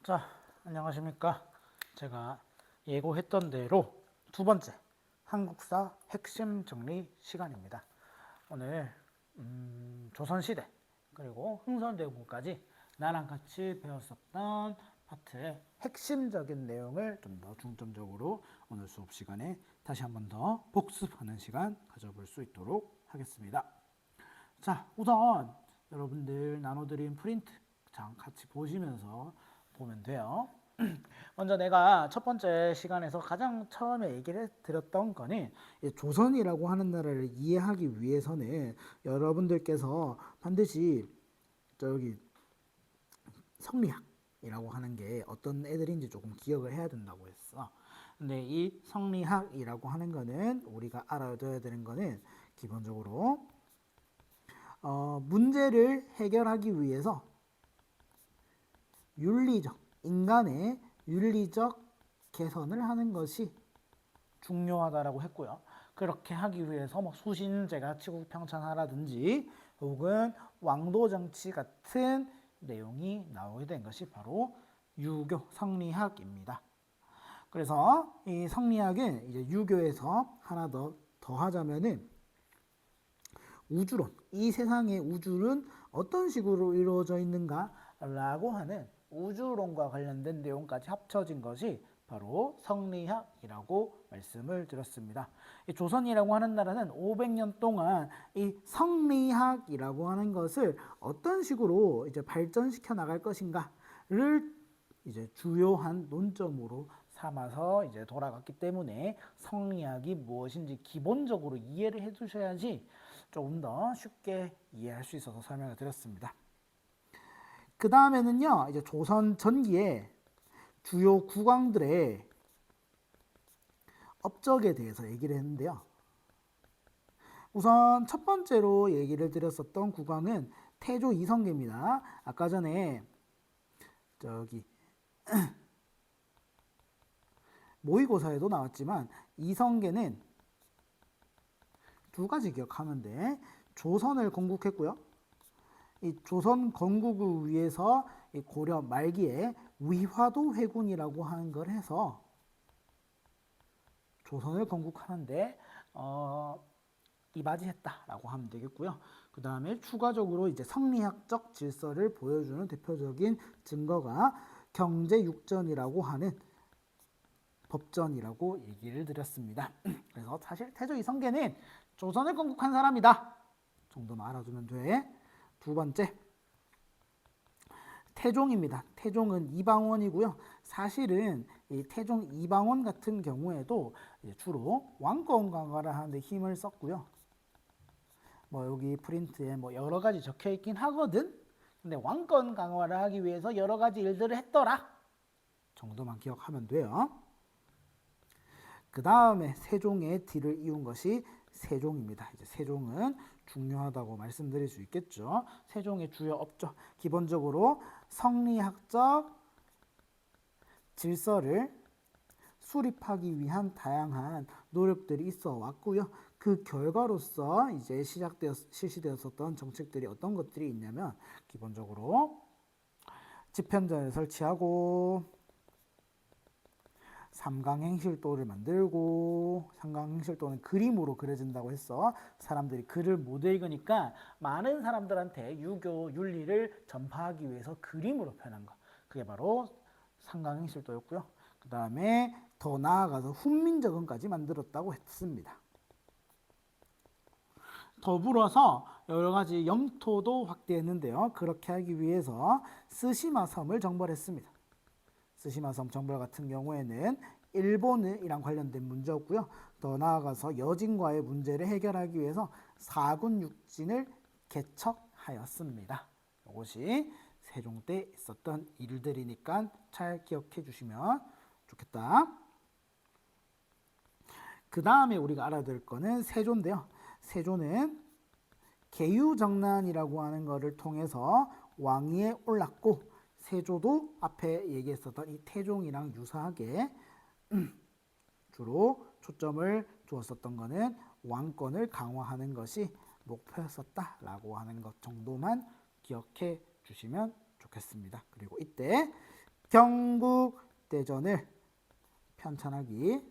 자, 안녕하십니까. 제가 예고했던 대로 두 번째 한국사 핵심 정리 시간입니다. 오늘 조선시대 그리고 흥선대원군까지 나랑 같이 배웠었던 파트의 핵심적인 내용을 좀 더 중점적으로 오늘 수업 시간에 다시 한번 더 복습하는 시간 가져볼 수 있도록 하겠습니다. 자, 우선 여러분들 나눠드린 프린트 장 같이 보시면서 보면 돼요. 먼저 내가 첫 번째 시간에서 가장 처음에 얘기를 드렸던 거는 조선이라고 하는 나라를 이해하기 위해서는 여러분들께서 반드시 저기 성리학이라고 하는 게 어떤 애들인지 조금 기억을 해야 된다고 했어. 근데 이 성리학이라고 하는 거는 우리가 알아둬야 되는 거는 기본적으로 문제를 해결하기 위해서 인간의 윤리적 개선을 하는 것이 중요하다라고 했고요. 그렇게 하기 위해서 뭐 수신제가 치국평천하라든지 혹은 왕도정치 같은 내용이 나오게 된 것이 바로 유교 성리학입니다. 그래서 이 성리학은 이제 유교에서 하나 더 더하자면은 우주론, 이 세상의 우주는 어떤 식으로 이루어져 있는가라고 하는 우주론과 관련된 내용까지 합쳐진 것이 바로 성리학이라고 말씀을 드렸습니다. 이 조선이라고 하는 나라는 500년 동안 이 성리학이라고 하는 것을 어떤 식으로 이제 발전시켜 나갈 것인가를 이제 주요한 논점으로 삼아서 이제 돌아갔기 때문에 성리학이 무엇인지 기본적으로 이해를 해 두셔야지 조금 더 쉽게 이해할 수 있어서 설명을 드렸습니다. 그 다음에는요, 이제 조선 전기의 주요 국왕들의 업적에 대해서 얘기를 했는데요. 우선 첫 번째로 얘기를 드렸었던 국왕은 태조 이성계입니다. 아까 전에 저기 모의고사에도 나왔지만 이성계는 두 가지 기억하면 돼. 조선을 건국했고요. 이 조선 건국을 위해서 고려 말기에 위화도 회군이라고 하는 걸 해서 조선을 건국하는데 이바지했다라고 하면 되겠고요. 그 다음에 추가적으로 이제 성리학적 질서를 보여주는 대표적인 증거가 경제육전이라고 하는 법전이라고 얘기를 드렸습니다. 그래서 사실 태조 이성계는 조선을 건국한 사람이다 정도만 알아두면 돼. 두 번째, 태종입니다. 태종은 이방원이고요. 사실은 이 태종 이방원 같은 경우에도 주로 왕권 강화를 하는데 힘을 썼고요. 뭐 여기 프린트에 뭐 여러 가지 적혀 있긴 하거든. 근데 왕권 강화를 하기 위해서 여러 가지 일들을 했더라 정도만 기억하면 돼요. 그 다음에 세종의 뒤를 이은 것이 세종입니다. 이제 세종은 중요하다고 말씀드릴 수 있겠죠. 세종의 주요 업적, 기본적으로 성리학적 질서를 수립하기 위한 다양한 노력들이 있어 왔고요. 그 결과로서 이제 실시되었었던 정책들이 어떤 것들이 있냐면 기본적으로 집현전을 설치하고 삼강행실도를 만들고, 삼강행실도는 그림으로 그려진다고 했어. 사람들이 글을 못 읽으니까 많은 사람들한테 유교 윤리를 전파하기 위해서 그림으로 표현한 거, 그게 바로 삼강행실도였고요. 그 다음에 더 나아가서 훈민정음까지 만들었다고 했습니다. 더불어서 여러 가지 영토도 확대했는데요. 그렇게 하기 위해서 스시마섬을 정벌했습니다. 스시마섬 정벌 같은 경우에는 일본이랑 관련된 문제였고요. 더 나아가서 여진과의 문제를 해결하기 위해서 사군 육진을 개척하였습니다. 이것이 세종 때 있었던 일들이니까 잘 기억해 주시면 좋겠다. 그 다음에 우리가 알아둘 거는 세조인데요. 세조는 계유정난이라고 하는 것을 통해서 왕위에 올랐고, 세조도 앞에 얘기했었던 이 태종이랑 유사하게 주로 초점을 두었었던 것은 왕권을 강화하는 것이 목표였었다라고 하는 것 정도만 기억해 주시면 좋겠습니다. 그리고 이때 경국대전을 편찬하기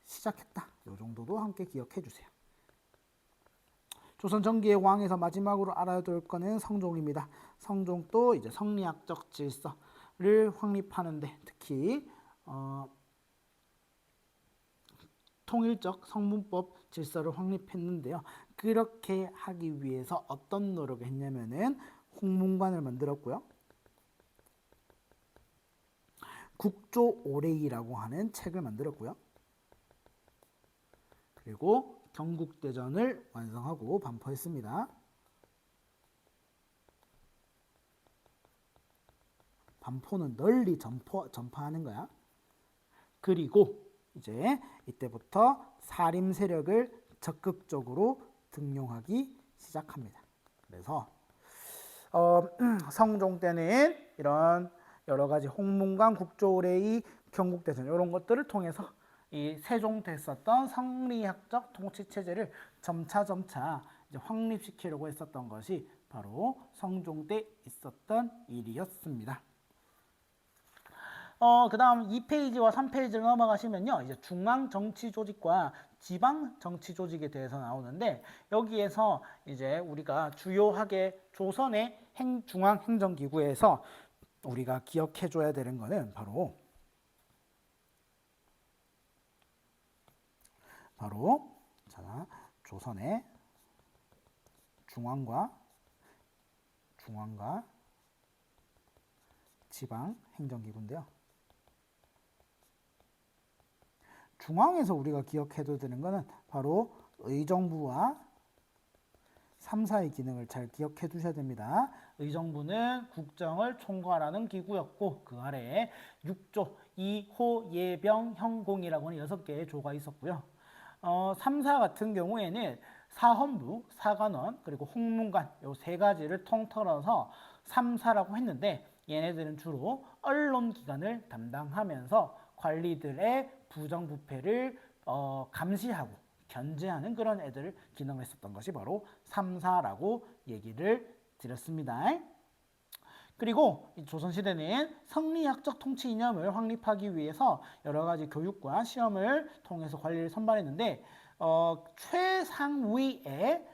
시작했다. 이 정도도 함께 기억해 주세요. 조선 전기의 왕에서 마지막으로 알아둘 거는 성종입니다. 성종도 이제 성리학적 질서를 확립하는데 특히 통일적 성문법 질서를 확립했는데요. 그렇게 하기 위해서 어떤 노력을 했냐면은 홍문관을 만들었고요. 국조오레이라고 하는 책을 만들었고요. 그리고 경국대전을 완성하고 반포했습니다. 반포는 널리 전파하는 거야. 그리고 이제 이때부터 사림 세력을 적극적으로 등용하기 시작합니다. 그래서 성종 때는 이런 여러 가지 홍문관, 국조오레이, 경국대전 이런 것들을 통해서 이 세종 때 썼던 성리학적 통치 체제를 점차 이제 확립시키려고 했었던 것이 바로 성종 때 있었던 일이었습니다. 그 다음 2페이지와 3페이지를 넘어가시면요. 이제 중앙 정치 조직과 지방 정치 조직에 대해서 나오는데 여기에서 이제 우리가 주요하게 조선의 중앙 행정기구에서 우리가 기억해 줘야 되는 거는 바로 자, 조선의 중앙과 지방 행정기구인데요. 중앙에서 우리가 기억해둬야 되는 것은 바로 의정부와 3사의 기능을 잘 기억해 두셔야 됩니다. 의정부는 국정을 총괄하는 기구였고 그 아래에 6조, 2호, 예병, 형공이라고 하는 6개의 조가 있었고요. 3사 같은 경우에는 사헌부, 사관원, 그리고 홍문관 이 세 가지를 통틀어서 3사라고 했는데 얘네들은 주로 언론기관을 담당하면서 관리들의 부정부패를 감시하고 견제하는 그런 애들을 기능을 했었던 것이 바로 3사라고 얘기를 드렸습니다. 그리고 조선시대는 성리학적 통치 이념을 확립하기 위해서 여러 가지 교육과 시험을 통해서 관리를 선발했는데 최상위의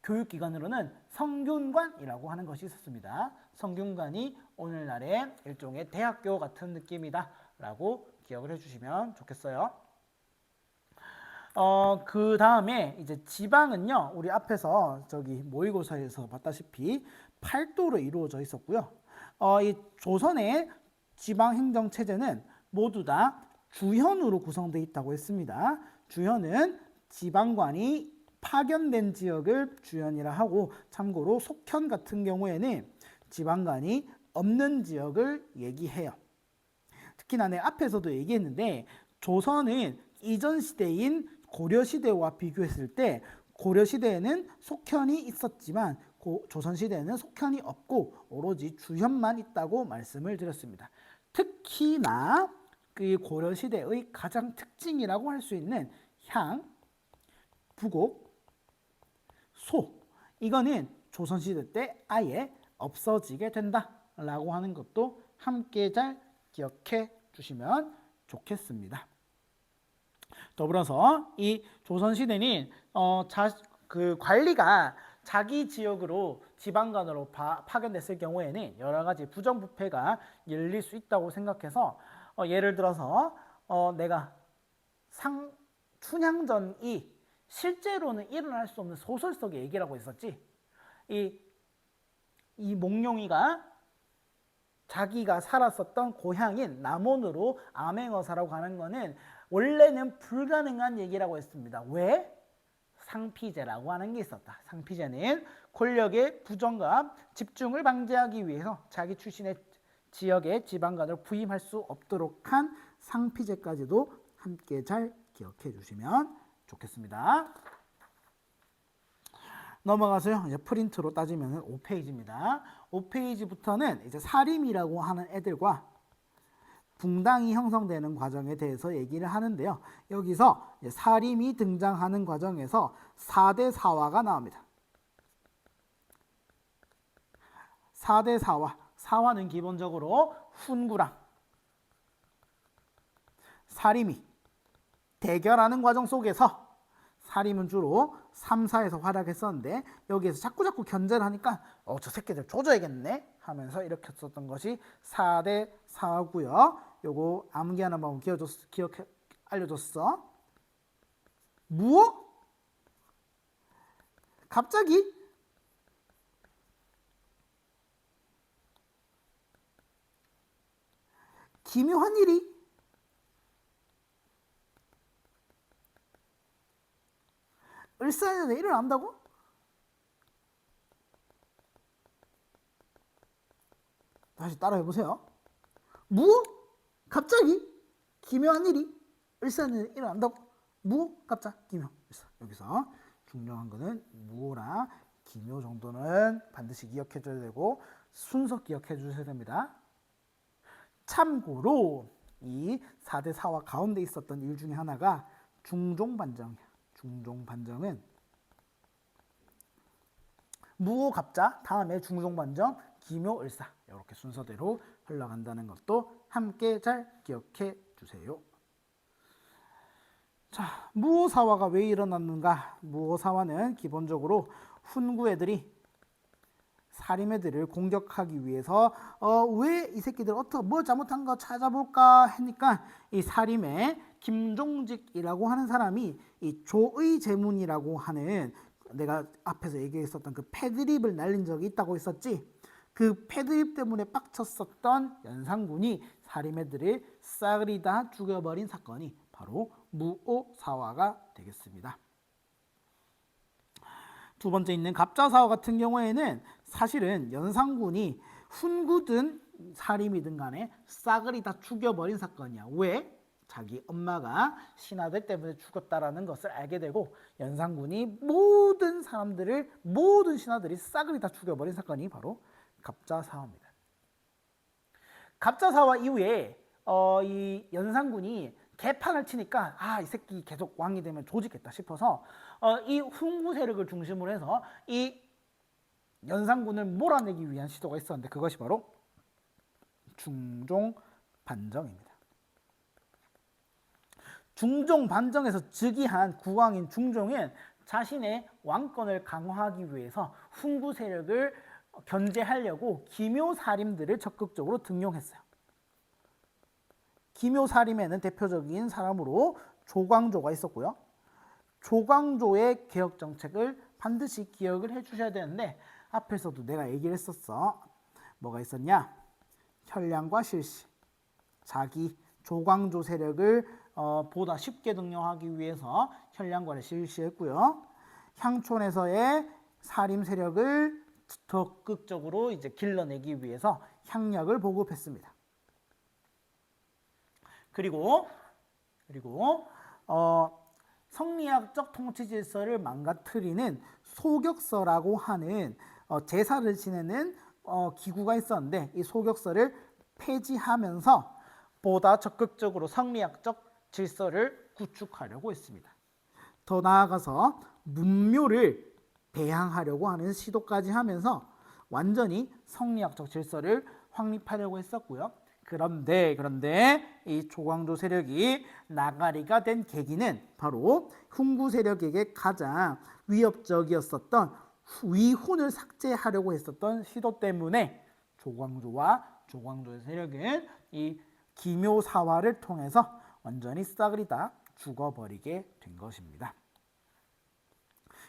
교육기관으로는 성균관이라고 하는 것이 있었습니다. 성균관이 오늘날의 일종의 대학교 같은 느낌이다 라고 기억을 해주시면 좋겠어요. 그 다음에 이제 지방은요, 우리 앞에서 저기 모의고사에서 봤다시피 8도로 이루어져 있었고요. 이 조선의 지방 행정 체제는 모두 다 주현으로 구성되어 있다고 했습니다. 주현은 지방관이 파견된 지역을 주현이라 하고, 참고로 속현 같은 경우에는 지방관이 없는 지역을 얘기해요. 특히나 내 앞에서도 얘기했는데 조선은 이전 시대인 고려시대와 비교했을 때 고려시대에는 속현이 있었지만 조선시대에는 속현이 없고 오로지 주현만 있다고 말씀을 드렸습니다. 특히나 그 고려시대의 가장 특징이라고 할 수 있는 향, 부곡, 소, 이거는 조선시대 때 아예 없어지게 된다라고 하는 것도 함께 잘 기억해 주시면 좋겠습니다. 더불어서 이 조선시대는 그 관리가 자기 지역으로 지방관으로 파견됐을 경우에는 여러 가지 부정부패가 열릴 수 있다고 생각해서 예를 들어서 내가 춘향전이 실제로는 일어날 수 없는 소설 속의 얘기라고 했었지. 이 몽룡이가 자기가 살았었던 고향인 남원으로 암행어사라고 하는 것은 원래는 불가능한 얘기라고 했습니다. 왜? 상피제라고 하는 게 있었다. 상피제는 권력의 부정과 집중을 방지하기 위해서 자기 출신의 지역의 지방관을 부임할 수 없도록 한 상피제까지도 함께 잘 기억해 주시면 좋겠습니다. 넘어가서요. 이제 프린트로 따지면 5페이지입니다. 5페이지부터는 이제 사림이라고 하는 애들과 붕당이 형성되는 과정에 대해서 얘기를 하는데요. 여기서 사림이 등장하는 과정에서 4대 사화가 나옵니다. 4대 사화, 사화는 기본적으로 훈구랑 사림이 대결하는 과정 속에서 사림은 주로 3, 4에서 활약했었는데 여기에서 자꾸 견제를 하니까 저 새끼들 조져야겠네 하면서 일으켰었던 것이 4대 4고요. 요거 암기 하나만 알려줬어. 무엇? 갑자기? 기묘한 일이? 을사년에 일어난다고? 다시 따라해보세요. 무엇? 갑자기? 기묘한 일이? 을사년에 일어난다고? 무엇? 갑작? 기묘? 을사. 여기서 중요한 거는 무엇랑 기묘 정도는 반드시 기억해줘야 되고 순서 기억해 주셔야 됩니다. 참고로 이 4대 4화 가운데 있었던 일 중에 하나가 중종반정이야. 중종반정은 무오갑자 다음에 중종반정 기묘을사 이렇게 순서대로 흘러간다는 것도 함께 잘 기억해 주세요. 자, 무오사화가 왜 일어났는가? 무오사화는 기본적으로 훈구 애들이 사림 애들을 공격하기 위해서 왜 이 새끼들 뭐 잘못한 거 찾아볼까 하니까 이 사림의 김종직이라고 하는 사람이 이 조의제문이라고 하는 내가 앞에서 얘기했었던 그 패드립을 날린 적이 있다고 했었지. 그 패드립 때문에 빡쳤었던 연산군이 사림 애들을 싹을 다 죽여버린 사건이 바로 무오사화가 되겠습니다. 두 번째 있는 갑자사화 같은 경우에는 사실은 연산군이 훈구든 사림이든 간에 싹을 다 죽여버린 사건이야. 왜? 자기 엄마가 신하들 때문에 죽었다라는 것을 알게 되고 연산군이 모든 신하들이 싹을 다 죽여버린 사건이 바로 갑자사화입니다. 갑자사화 이후에 이 연산군이 개판을 치니까 이 새끼 계속 왕이 되면 조직겠다 싶어서 이 훈구 세력을 중심으로 해서 이 연산군을 몰아내기 위한 시도가 있었는데 그것이 바로 중종반정입니다. 중종반정에서 즉위한 국왕인 중종은 자신의 왕권을 강화하기 위해서 훈구 세력을 견제하려고 기묘사림들을 적극적으로 등용했어요. 기묘사림에는 대표적인 사람으로 조광조가 있었고요. 조광조의 개혁정책을 반드시 기억을 해주셔야 되는데 앞에서도 내가 얘기를 했었어. 뭐가 있었냐? 현량과 실시. 자기 조광조 세력을 보다 쉽게 등용하기 위해서 현량과를 실시했고요. 향촌에서의 사림 세력을 적극적으로 이제 길러내기 위해서 향약을 보급했습니다. 그리고 성리학적 통치 질서를 망가뜨리는 소격서라고 하는 제사를 지내는 기구가 있었는데 이 소격서를 폐지하면서 보다 적극적으로 성리학적 질서를 구축하려고 했습니다. 더 나아가서 문묘를 배양하려고 하는 시도까지 하면서 완전히 성리학적 질서를 확립하려고 했었고요. 그런데 이 조광조 세력이 나가리가 된 계기는 바로 훈구 세력에게 가장 위협적이었었던 위훈을 삭제하려고 했었던 시도 때문에 조광조와 조광조의 세력은 이 기묘사화를 통해서 완전히 싹을 다 죽어버리게 된 것입니다.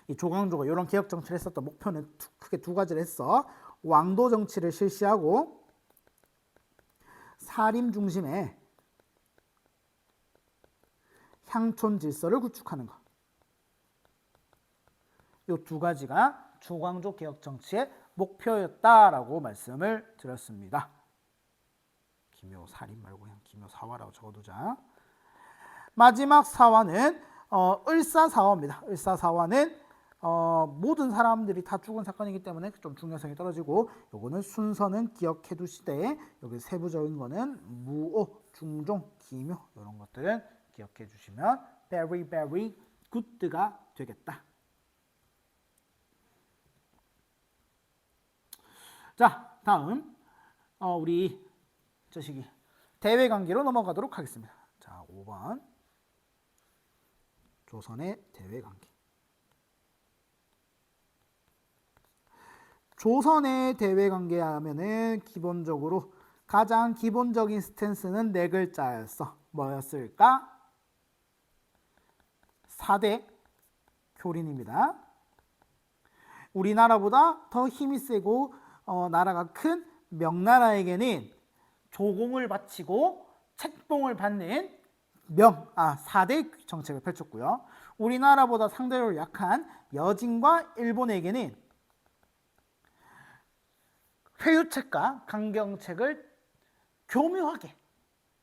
이 조광조가 이런 개혁 정치를 했었던 목표는 크게 두 가지를 했어. 왕도 정치를 실시하고 사림 중심의 향촌 질서를 구축하는 것. 이 두 가지가 조광조 개혁 정치의 목표였다라고 말씀을 드렸습니다. 기묘사림 말고 그냥 기묘사화라고 적어두자. 마지막 사화는 을사사화입니다. 을사사화는 모든 사람들이 다 죽은 사건이기 때문에 좀 중요성이 떨어지고 요거는 순서는 기억해 두시되 여기 세부적인 거는 무오, 중종, 기묘 이런 것들은 기억해 주시면 very very good가 되겠다. 자, 다음 우리 저식이 대외 관계로 넘어가도록 하겠습니다. 자, 5번 조선의 대외 관계. 조선의 대외 관계 하면은 기본적으로 가장 기본적인 스탠스는 네 글자였어. 뭐였을까? 4대 교린입니다. 우리나라보다 더 힘이 세고 나라가 큰 명나라에게는 조공을 바치고 책봉을 받는 4대 정책을 펼쳤고요. 우리나라보다 상대적으로 약한 여진과 일본에게는 회유책과 강경책을 교묘하게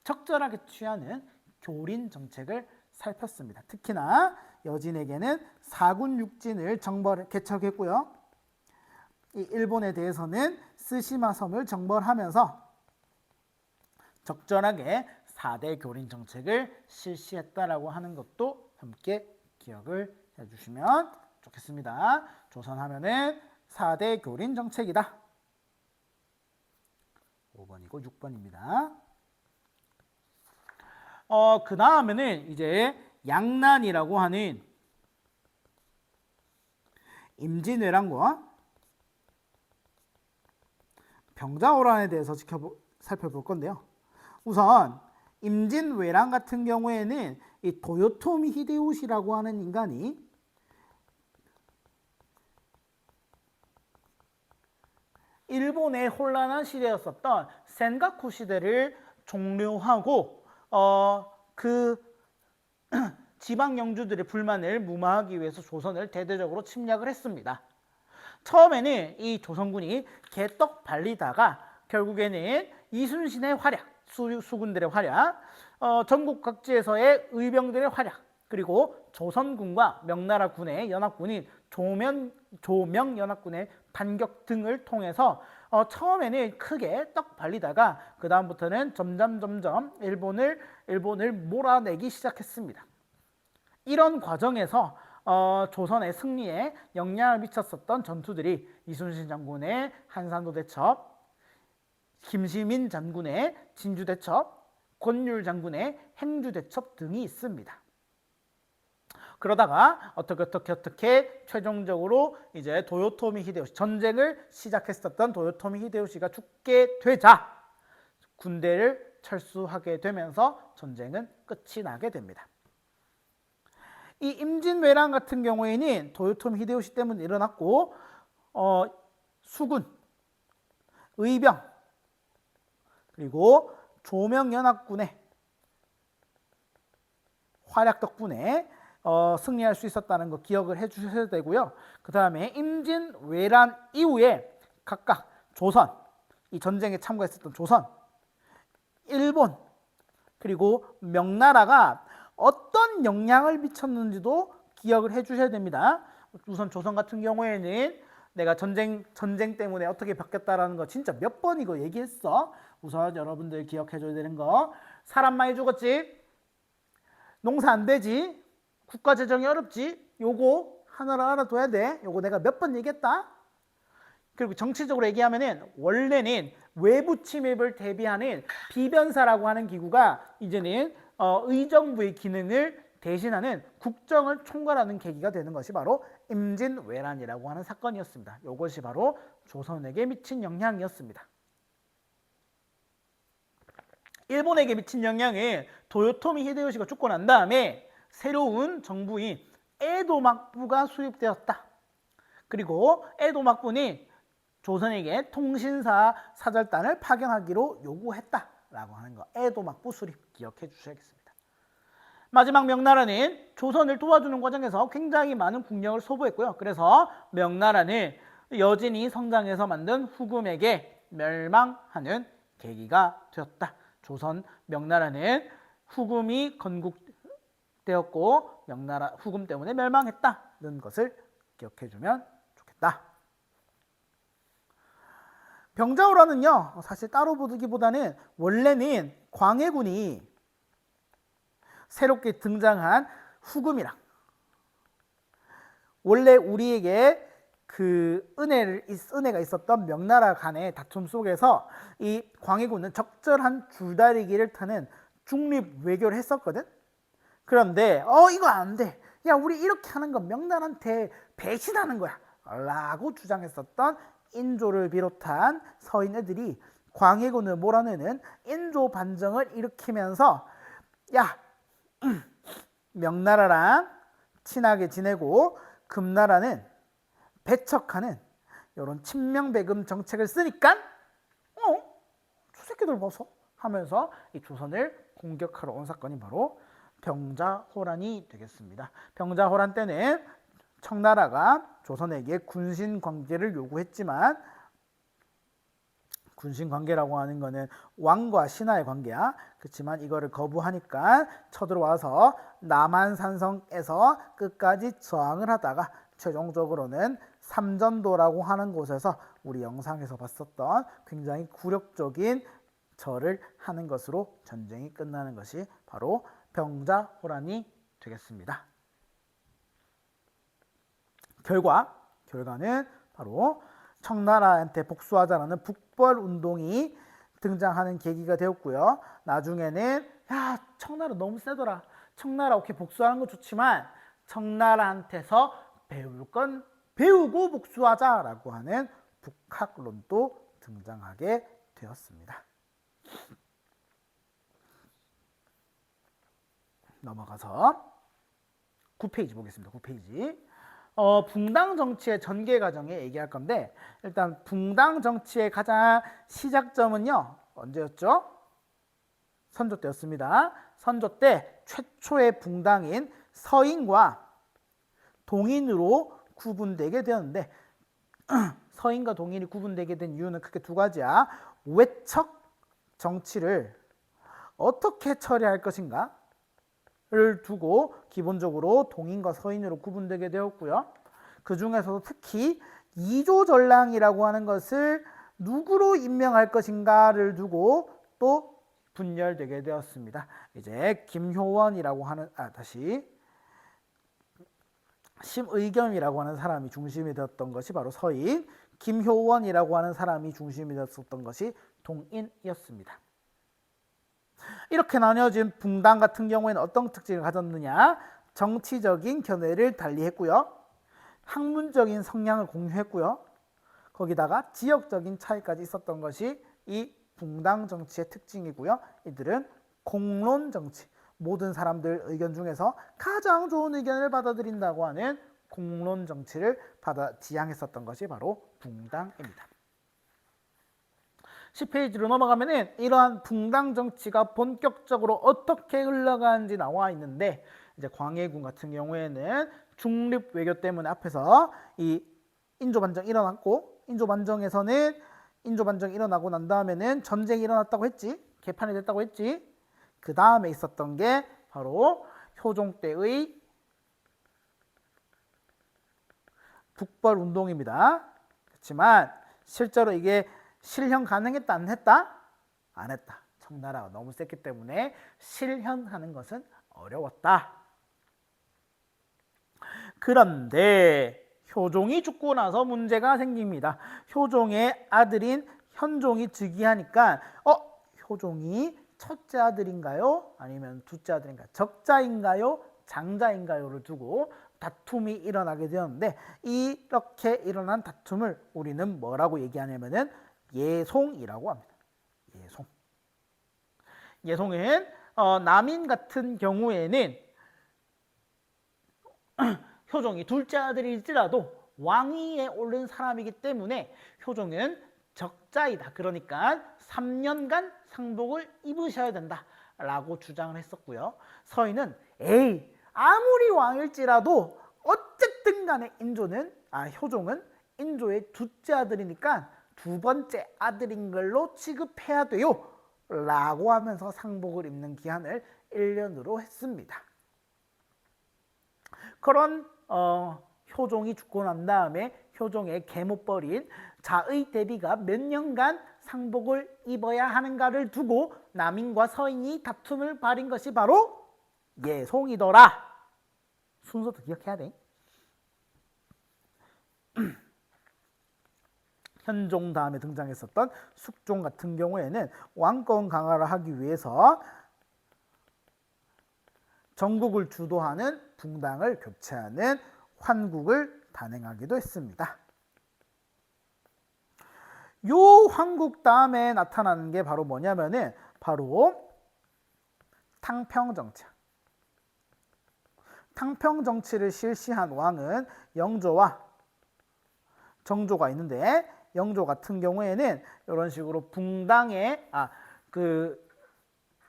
적절하게 취하는 교린 정책을 살폈습니다. 특히나 여진에게는 4군 6진을 개척했고요. 이 일본에 대해서는 스시마 섬을 정벌하면서 적절하게 4대 교린 정책을 실시했다라고 하는 것도 함께 기억을 해주시면 좋겠습니다. 조선 하면은 4대 교린 정책이다. 5번이고 6번입니다. 그 다음에는 이제 양난이라고 하는 임진왜란과 병자호란에 대해서 살펴볼 건데요. 우선 임진왜란 같은 경우에는 이 도요토미 히데요시라고 하는 인간이 일본의 혼란한 시대였었던 센가쿠 시대를 종료하고 그 지방 영주들의 불만을 무마하기 위해서 조선을 대대적으로 침략을 했습니다. 처음에는 이 조선군이 개떡 발리다가 결국에는 이순신의 활약, 수군들의 활약, 전국 각지에서의 의병들의 활약, 그리고 조선군과 명나라군의 연합군인 조명연합군의 반격 등을 통해서 처음에는 크게 떡 발리다가 그 다음부터는 점점 일본을 몰아내기 시작했습니다. 이런 과정에서 조선의 승리에 영향을 미쳤었던 전투들이 이순신 장군의 한산도 대첩, 김시민 장군의 진주 대첩, 권율 장군의 행주 대첩 등이 있습니다. 그러다가 어떻게 최종적으로 이제 도요토미 히데요시, 전쟁을 시작했었던 도요토미 히데요시가 죽게 되자 군대를 철수하게 되면서 전쟁은 끝이 나게 됩니다. 이 임진왜란 같은 경우에는 도요토미 히데요시 때문에 일어났고 수군, 의병, 그리고 조명연합군의 활약 덕분에 승리할 수 있었다는 거 기억을 해주셔야 되고요. 그 다음에 임진왜란 이후에 각각 조선, 이 전쟁에 참가했었던 조선, 일본, 그리고 명나라가 어떤 영향을 미쳤는지도 기억을 해주셔야 됩니다. 우선 조선 같은 경우에는 내가 전쟁 때문에 어떻게 바뀌었다라는 거 진짜 몇 번 이거 얘기했어. 우선 여러분들 기억해줘야 되는 거, 사람 많이 죽었지, 농사 안 되지, 국가 재정이 어렵지, 요거 하나를 알아둬야 돼. 요거 내가 몇 번 얘기했다. 그리고 정치적으로 얘기하면은 원래는 외부 침입을 대비하는 비변사라고 하는 기구가 이제는 의정부의 기능을 대신하는 국정을 총괄하는 계기가 되는 것이 바로 임진왜란이라고 하는 사건이었습니다. 이것이 바로 조선에게 미친 영향이었습니다. 일본에게 미친 영향은 도요토미 히데요시가 죽고 난 다음에 새로운 정부인 에도막부가 수립되었다. 그리고 에도막부는 조선에게 통신사 사절단을 파견하기로 요구했다라고 하는 거, 에도막부 수립 기억해 주셔야겠습니다. 마지막 명나라는 조선을 도와주는 과정에서 굉장히 많은 국력을 소부했고요. 그래서 명나라는 여진이 성장해서 만든 후금에게 멸망하는 계기가 되었다. 조선 명나라는 후금이 건국되었고 후금 때문에 멸망했다는 것을 기억해 주면 좋겠다. 병자호란은요, 사실 따로 보기보다는 원래는 광해군이 새롭게 등장한 후금이랑 원래 우리에게 그 은혜가 있었던 명나라 간의 다툼 속에서 이 광해군은 적절한 줄다리기를 타는 중립 외교를 했었거든. 그런데 이거 안 돼. 야, 우리 이렇게 하는 건 명나라한테 배신하는 거야 라고 주장했었던 인조를 비롯한 서인 애들이 광해군을 몰아내는 인조 반정을 일으키면서 야, 명나라랑 친하게 지내고 금나라는 배척하는 이런 친명배금 정책을 쓰니까 저 새끼들 벗어 하면서 이 조선을 공격하러 온 사건이 바로 병자호란이 되겠습니다. 병자호란 때는 청나라가 조선에게 군신 관계를 요구했지만 군신 관계라고 하는 거는 왕과 신하의 관계야. 그렇지만 이거를 거부하니까 쳐들어와서 남한산성에서 끝까지 저항을 하다가 최종적으로는 삼전도라고 하는 곳에서 우리 영상에서 봤었던 굉장히 굴욕적인 절을 하는 것으로 전쟁이 끝나는 것이 바로 병자호란이 되겠습니다. 결과는 바로 청나라한테 복수하자라는 북벌운동이 등장하는 계기가 되었고요. 나중에는 야, 청나라 너무 세더라. 청나라 오케이 복수하는 건 좋지만 청나라한테서 배울 건 배우고 복수하자라고 하는 북학론도 등장하게 되었습니다. 넘어가서 9페이지 보겠습니다. 9페이지. 붕당 정치의 전개 과정에 얘기할 건데 일단 붕당 정치의 가장 시작점은요. 언제였죠? 선조 때였습니다. 선조 때 최초의 붕당인 서인과 동인으로 구분되게 되었는데 서인과 동인이 구분되게 된 이유는 크게 두 가지야. 외척 정치를 어떻게 처리할 것인가? 를 두고 기본적으로 동인과 서인으로 구분되게 되었고요. 그 중에서도 특히 이조전랑이라고 하는 것을 누구로 임명할 것인가를 두고 또 분열되게 되었습니다. 이제 김효원이라고 하는 심의겸이라고 하는 사람이 중심이 되었던 것이 바로 서인, 김효원이라고 하는 사람이 중심이 되었던 것이 동인이었습니다. 이렇게 나뉘어진 붕당 같은 경우에는 어떤 특징을 가졌느냐? 정치적인 견해를 달리했고요. 학문적인 성향을 공유했고요. 거기다가 지역적인 차이까지 있었던 것이 이 붕당 정치의 특징이고요. 이들은 공론 정치, 모든 사람들 의견 중에서 가장 좋은 의견을 받아들인다고 하는 공론 정치를 지향했었던 것이 바로 붕당입니다. 10페이지로 넘어가면은 이러한 붕당 정치가 본격적으로 어떻게 흘러가는지 나와 있는데 이제 광해군 같은 경우에는 중립 외교 때문에 앞에서 이 인조반정이 일어났고 인조반정이 일어나고 난 다음에는 전쟁이 일어났다고 했지. 개판이 됐다고 했지. 그 다음에 있었던 게 바로 효종 때의 북벌운동입니다. 그렇지만 실제로 이게 실현 가능했다 안 했다? 안 했다. 청나라가 너무 셌기 때문에 실현하는 것은 어려웠다. 그런데 효종이 죽고 나서 문제가 생깁니다. 효종의 아들인 현종이 즉위하니까 효종이 첫째 아들인가요? 아니면 둘째 아들인가요? 적자인가요? 장자인가요를 두고 다툼이 일어나게 되었는데 이렇게 일어난 다툼을 우리는 뭐라고 얘기하냐면은 예송이라고 합니다. 예송은 남인 같은 경우에는 효종이 둘째 아들일지라도 왕위에 오른 사람이기 때문에 효종은 적자이다. 그러니까 3년간 상복을 입으셔야 된다라고 주장을 했었고요. 서인은 아무리 왕일지라도 어쨌든 간에 효종은 인조의 둘째 아들이니까 두 번째 아들인 걸로 취급해야 돼요 라고 하면서 상복을 입는 기한을 1년으로 했습니다. 그런 효종이 죽고 난 다음에 효종의 계모뻘인 자의 대비가 몇 년간 상복을 입어야 하는가를 두고 남인과 서인이 다툼을 벌인 것이 바로 예송이더라. 순서도 기억해야 돼. 현종 다음에 등장했었던 숙종 같은 경우에는 왕권 강화를 하기 위해서 전국을 주도하는 붕당을 교체하는 환국을 단행하기도 했습니다. 요 환국 다음에 나타나는 게 바로 뭐냐면은 바로 탕평정치. 탕평정치를 실시한 왕은 영조와 정조가 있는데, 영조 같은 경우에는 이런 식으로 붕당의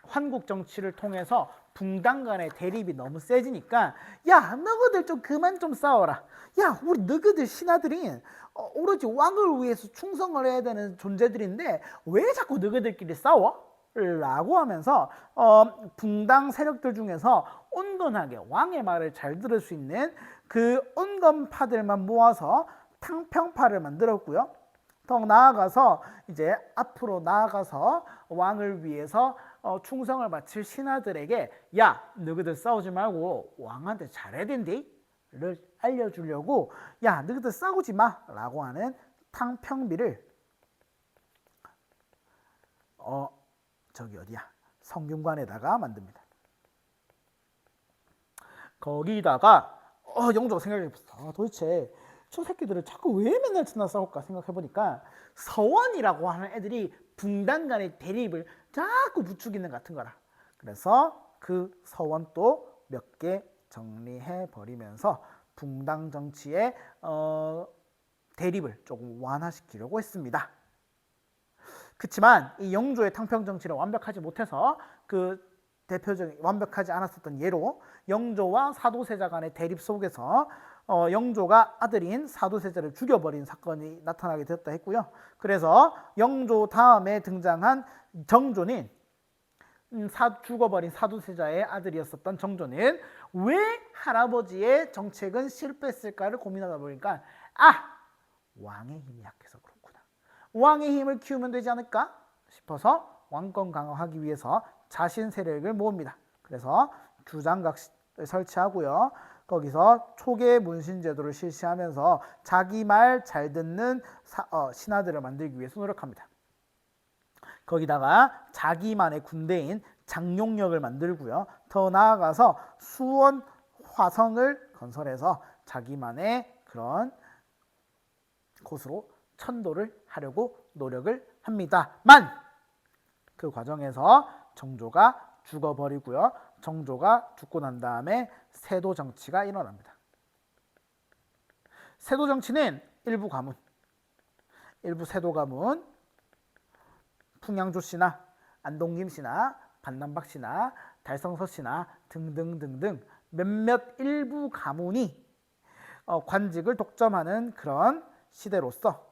환국 정치를 통해서 붕당 간의 대립이 너무 세지니까, 야 너희들 좀 그만 좀 싸워라. 야 우리 너희들 신하들이 오로지 왕을 위해서 충성을 해야 되는 존재들인데 왜 자꾸 너희들끼리 싸워? 라고 하면서 붕당 세력들 중에서 온건하게 왕의 말을 잘 들을 수 있는 그 온건파들만 모아서 탕평파를 만들었고요. 더 나아가서 이제 앞으로 나아가서 왕을 위해서 충성을 바칠 신하들에게 야 너희들 싸우지 말고 왕한테 잘해야 된대 를 알려주려고 야 너희들 싸우지 마 라고 하는 탕평비를 성균관에다가 만듭니다. 거기다가 영조가 생각해봤어. 도대체 저 새끼들을 자꾸 왜 맨날 지나 싸울까 생각해보니까 서원이라고 하는 애들이 붕당 간의 대립을 자꾸 부추기는 것 같은 거라. 그래서 그 서원도 몇 개 정리해 버리면서 붕당 정치의 대립을 조금 완화시키려고 했습니다. 그렇지만 이 영조의 탕평 정치를 완벽하지 못해서 그 대표적인 완벽하지 않았었던 예로 영조와 사도세자 간의 대립 속에서 영조가 아들인 사도세자를 죽여버린 사건이 나타나게 되었다 했고요. 그래서 영조 다음에 등장한 정조는 죽어버린 사도세자의 아들이었었던 정조는 왜 할아버지의 정책은 실패했을까를 고민하다 보니까 왕의 힘이 약해서 그렇구나. 왕의 힘을 키우면 되지 않을까 싶어서 왕권 강화하기 위해서 자신 세력을 모읍니다. 그래서 주장각을 설치하고요. 거기서 초계 문신 제도를 실시하면서 자기 말 잘 듣는 신하들을 만들기 위해서 노력합니다. 거기다가 자기만의 군대인 장용력을 만들고요. 더 나아가서 수원 화성을 건설해서 자기만의 그런 곳으로 천도를 하려고 노력을 합니다만 그 과정에서 정조가 죽어버리고요. 정조가 죽고 난 다음에 세도 정치가 일어납니다. 세도 정치는 일부 가문, 일부 세도 가문, 풍양조 씨나 안동김 씨나 반남박 씨나 달성서 씨나 등등등등 몇몇 일부 가문이 관직을 독점하는 그런 시대로서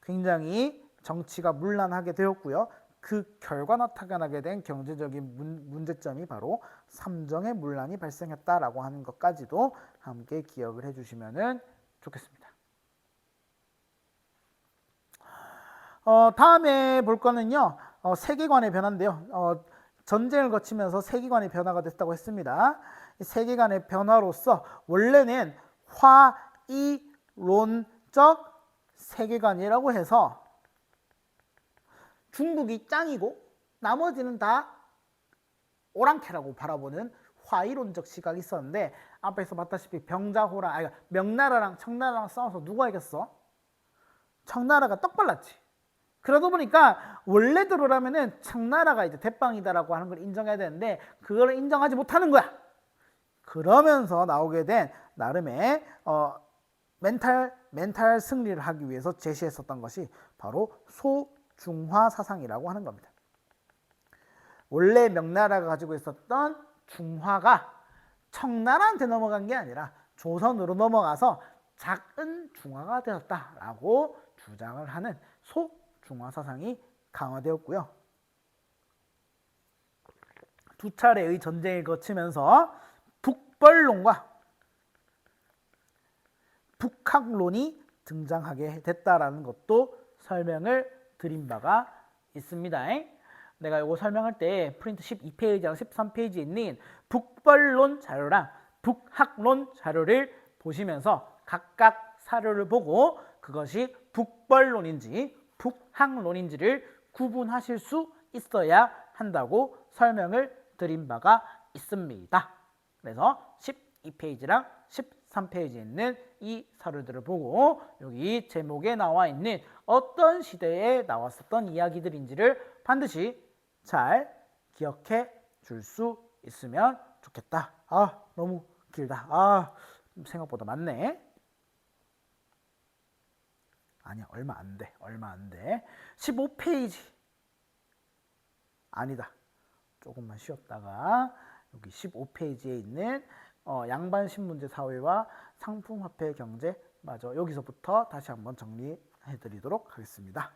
굉장히 정치가 문란하게 되었고요. 그 결과 나타나게 된 경제적인 문제점이 바로 삼정의 문란이 발생했다라고 하는 것까지도 함께 기억을 해주시면 좋겠습니다. 다음에 볼 거는요. 세계관의 변화인데요. 전쟁을 거치면서 세계관의 변화가 됐다고 했습니다. 세계관의 변화로서 원래는 화이론적 세계관이라고 해서 중국이 짱이고 나머지는 다 오랑캐라고 바라보는 화이론적 시각이 있었는데 앞에서 봤다시피 명나라랑 청나라랑 싸워서 누가 이겼어? 청나라가 떡발랐지. 그러다 보니까 원래대로라면은 청나라가 이제 대빵이다라고 하는 걸 인정해야 되는데 그걸 인정하지 못하는 거야. 그러면서 나오게 된 나름의 멘탈 승리를 하기 위해서 제시했었던 것이 바로 소중화 사상이라고 하는 겁니다. 원래 명나라가 가지고 있었던 중화가 청나라한테 넘어간 게 아니라 조선으로 넘어가서 작은 중화가 되었다라고 주장을 하는 소중화 사상이 강화되었고요. 두 차례의 전쟁을 거치면서 북벌론과 북학론이 등장하게 됐다라는 것도 설명을 드린 바가 있습니다. 내가 이거 설명할 때 프린트 12페이지랑 13페이지에 있는 북벌론 자료랑 북학론 자료를 보시면서 각각 사료를 보고 그것이 북벌론인지 북학론인지를 구분하실 수 있어야 한다고 설명을 드린 바가 있습니다. 그래서 12페이지랑 13페이지에 있는 이 서류들을 보고 여기 제목에 나와 있는 어떤 시대에 나왔었던 이야기들인지를 반드시 잘 기억해 줄 수 있으면 좋겠다. 아, 너무 길다. 아, 생각보다 많네. 아니야, 얼마 안 돼. 얼마 안 돼. 15페이지. 아니다. 조금만 쉬었다가 여기 15페이지에 있는 양반 신문제 사회와 상품화폐 경제, 맞아. 여기서부터 다시 한번 정리해 드리도록 하겠습니다.